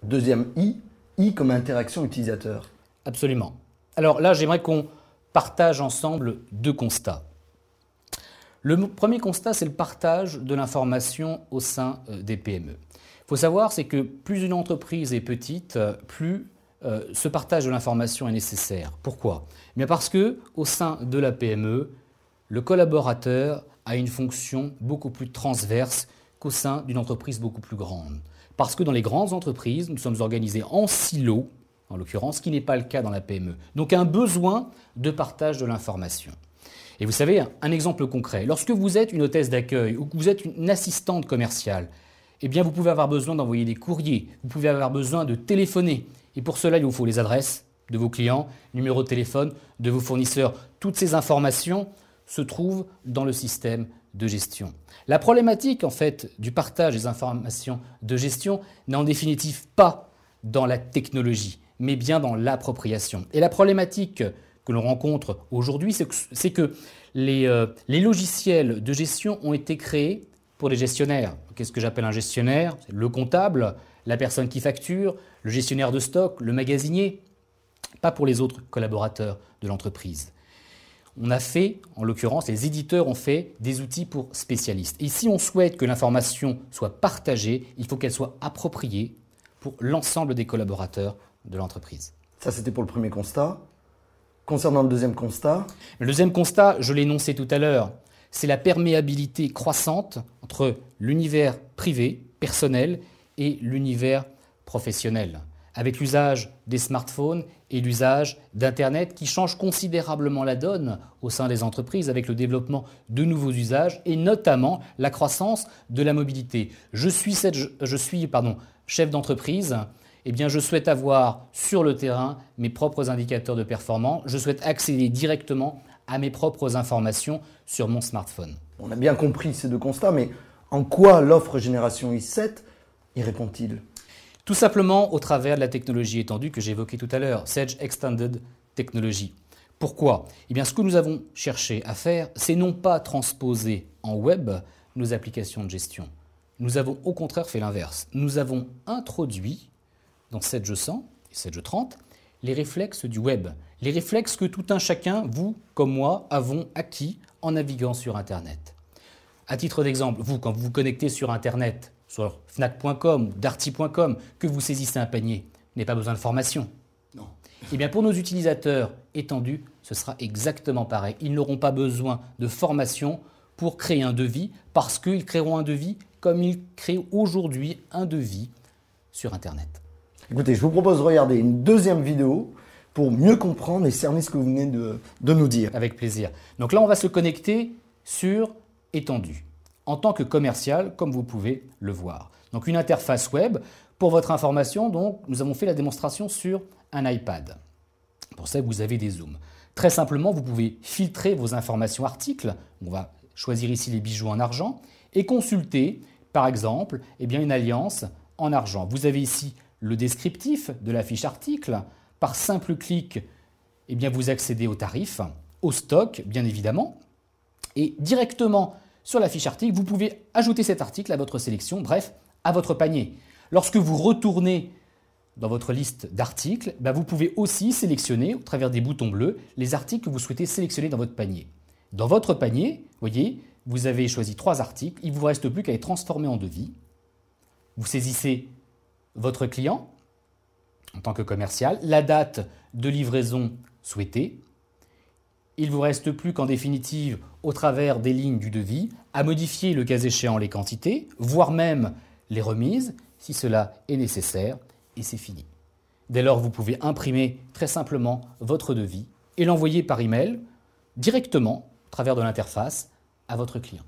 Deuxième I comme interaction utilisateur. Absolument. Alors là, j'aimerais qu'on partage ensemble deux constats. Le premier constat, c'est le partage de l'information au sein des PME. Il faut savoir, c'est que plus une entreprise est petite, plus ce partage de l'information est nécessaire. Pourquoi? Eh bien parce qu'au sein de la PME, le collaborateur a une fonction beaucoup plus transverse qu'au sein d'une entreprise beaucoup plus grande. Parce que dans les grandes entreprises, nous sommes organisés en silos, en l'occurrence, ce qui n'est pas le cas dans la PME. Donc un besoin de partage de l'information. Et vous savez, un exemple concret, lorsque vous êtes une hôtesse d'accueil ou que vous êtes une assistante commerciale, eh bien vous pouvez avoir besoin d'envoyer des courriers, vous pouvez avoir besoin de téléphoner. Et pour cela, il vous faut les adresses de vos clients, numéro de téléphone de vos fournisseurs. Toutes ces informations se trouvent dans le système de gestion. La problématique en fait du partage des informations de gestion n'est en définitive pas dans la technologie, mais bien dans l'appropriation. Et la problématique que l'on rencontre aujourd'hui, c'est que les logiciels de gestion ont été créés pour les gestionnaires. Qu'est-ce que j'appelle un gestionnaire? C'est le comptable, la personne qui facture, le gestionnaire de stock, le magasinier, pas pour les autres collaborateurs de l'entreprise. On a fait, en l'occurrence, les éditeurs ont fait des outils pour spécialistes. Et si on souhaite que l'information soit partagée, il faut qu'elle soit appropriée pour l'ensemble des collaborateurs de l'entreprise. Ça, c'était pour le premier constat. Concernant le deuxième constat? Le deuxième constat, je l'ai énoncé tout à l'heure, c'est la perméabilité croissante entre l'univers privé, personnel, et l'univers professionnel, avec l'usage des smartphones et l'usage d'Internet qui change considérablement la donne au sein des entreprises avec le développement de nouveaux usages et notamment la croissance de la mobilité. Je suis chef d'entreprise, eh bien je souhaite avoir sur le terrain mes propres indicateurs de performance, je souhaite accéder directement à mes propres informations sur mon smartphone. On a bien compris ces deux constats, mais en quoi l'offre Génération i7 y répond-il? Tout simplement au travers de la technologie étendue que j'évoquais tout à l'heure, Sage Extended Technology. Pourquoi? Eh bien, ce que nous avons cherché à faire, c'est non pas transposer en web nos applications de gestion. Nous avons au contraire fait l'inverse. Nous avons introduit dans Sage 100 et Sage 30 les réflexes du web, les réflexes que tout un chacun, vous comme moi, avons acquis en naviguant sur Internet. À titre d'exemple, vous, quand vous vous connectez sur Internet, sur fnac.com ou darty.com, que vous saisissez un panier, vous n'avez pas besoin de formation. Non. Eh bien, pour nos utilisateurs étendus, ce sera exactement pareil. Ils n'auront pas besoin de formation pour créer un devis parce qu'ils créeront un devis comme ils créent aujourd'hui un devis sur Internet. Écoutez, je vous propose de regarder une deuxième vidéo pour mieux comprendre et cerner ce que vous venez de nous dire. Avec plaisir. Donc là, on va se connecter sur étendu en tant que commercial, comme vous pouvez le voir. Donc une interface web. Pour votre information, donc, nous avons fait la démonstration sur un iPad. Pour ça, vous avez des zooms. Très simplement, vous pouvez filtrer vos informations articles. On va choisir ici les bijoux en argent et consulter, par exemple, une alliance en argent. Vous avez ici le descriptif de la fiche article. Par simple clic, vous accédez au tarif, au stock, bien évidemment. Et directement sur la fiche article, vous pouvez ajouter cet article à votre sélection, bref, à votre panier. Lorsque vous retournez dans votre liste d'articles, vous pouvez aussi sélectionner, au travers des boutons bleus, les articles que vous souhaitez sélectionner dans votre panier. Dans votre panier, voyez, vous avez choisi 3 articles, il ne vous reste plus qu'à les transformer en devis. Vous saisissez votre client en tant que commercial, la date de livraison souhaitée. Il ne vous reste plus qu'en définitive, au travers des lignes du devis, à modifier le cas échéant les quantités, voire même les remises, si cela est nécessaire, et c'est fini. Dès lors, vous pouvez imprimer très simplement votre devis et l'envoyer par email directement, au travers de l'interface, à votre client.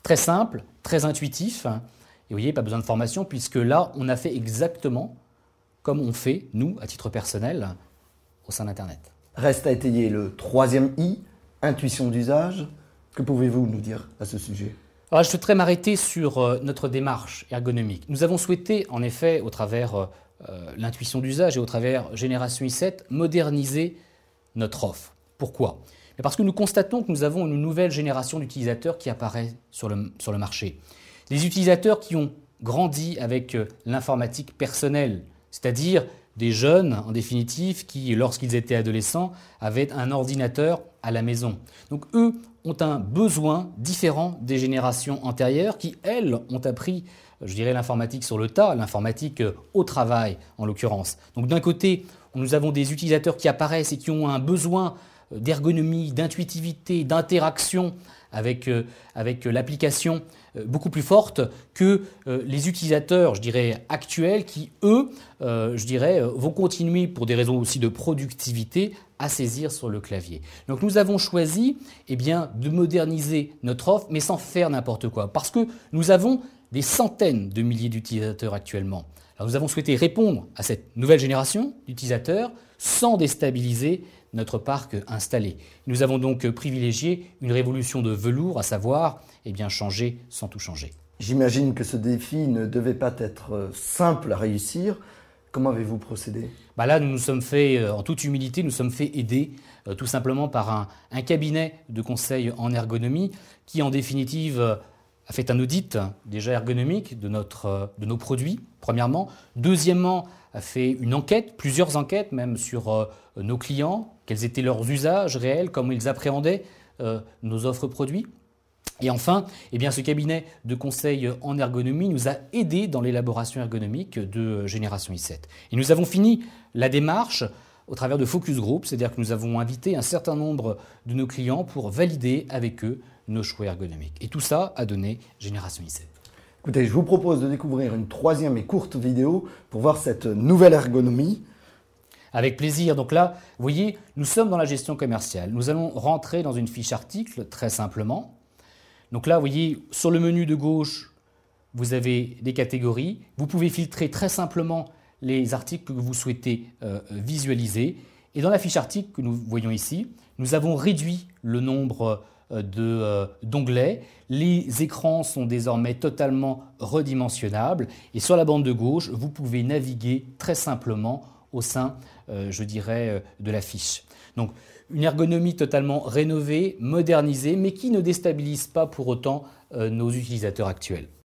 Très simple, très intuitif, et vous voyez, pas besoin de formation, puisque là, on a fait exactement comme on fait, nous, à titre personnel, au sein d'Internet. Reste à étayer le troisième I, intuition d'usage. Que pouvez-vous nous dire à ce sujet? Alors, je souhaiterais m'arrêter sur notre démarche ergonomique. Nous avons souhaité, en effet, au travers l'intuition d'usage et au travers Génération i7, moderniser notre offre. Pourquoi? Parce que nous constatons que nous avons une nouvelle génération d'utilisateurs qui apparaît sur le marché. Des utilisateurs qui ont grandi avec l'informatique personnelle, c'est-à-dire des jeunes, en définitive, qui, lorsqu'ils étaient adolescents, avaient un ordinateur à la maison. Donc eux ont un besoin différent des générations antérieures qui, elles, ont appris, je dirais, l'informatique sur le tas, l'informatique au travail en l'occurrence. Donc d'un côté, nous avons des utilisateurs qui apparaissent et qui ont un besoin d'ergonomie, d'intuitivité, d'interaction avec l'application beaucoup plus forte que les utilisateurs, je dirais, actuels qui, eux, je dirais, vont continuer pour des raisons aussi de productivité à saisir sur le clavier. Donc nous avons choisi de moderniser notre offre, mais sans faire n'importe quoi, parce que nous avons des centaines de milliers d'utilisateurs actuellement. Alors nous avons souhaité répondre à cette nouvelle génération d'utilisateurs sans déstabiliser notre parc installé. Nous avons donc privilégié une révolution de velours, à savoir changer sans tout changer. J'imagine que ce défi ne devait pas être simple à réussir. Comment avez-vous procédé ? Là, nous nous sommes fait, en toute humilité, nous sommes fait aider tout simplement par un cabinet de conseil en ergonomie qui, en définitive, a fait un audit déjà ergonomique de nos produits, premièrement. Deuxièmement, a fait une enquête, plusieurs enquêtes même sur nos clients, quels étaient leurs usages réels, comment ils appréhendaient nos offres produits. Et enfin, ce cabinet de conseil en ergonomie nous a aidés dans l'élaboration ergonomique de Génération i7. Et nous avons fini la démarche au travers de focus group, c'est-à-dire que nous avons invité un certain nombre de nos clients pour valider avec eux nos choix ergonomiques. Et tout ça a donné Génération i7. Écoutez, je vous propose de découvrir une troisième et courte vidéo pour voir cette nouvelle ergonomie. Avec plaisir. Donc là, vous voyez, nous sommes dans la gestion commerciale. Nous allons rentrer dans une fiche article très simplement. Donc là, vous voyez, sur le menu de gauche, vous avez des catégories. Vous pouvez filtrer très simplement les articles que vous souhaitez visualiser. Et dans la fiche article que nous voyons ici, nous avons réduit le nombre d'onglets. Les écrans sont désormais totalement redimensionnables. Et sur la bande de gauche, vous pouvez naviguer très simplement au sein, de la fiche. Donc, une ergonomie totalement rénovée, modernisée, mais qui ne déstabilise pas pour autant nos utilisateurs actuels.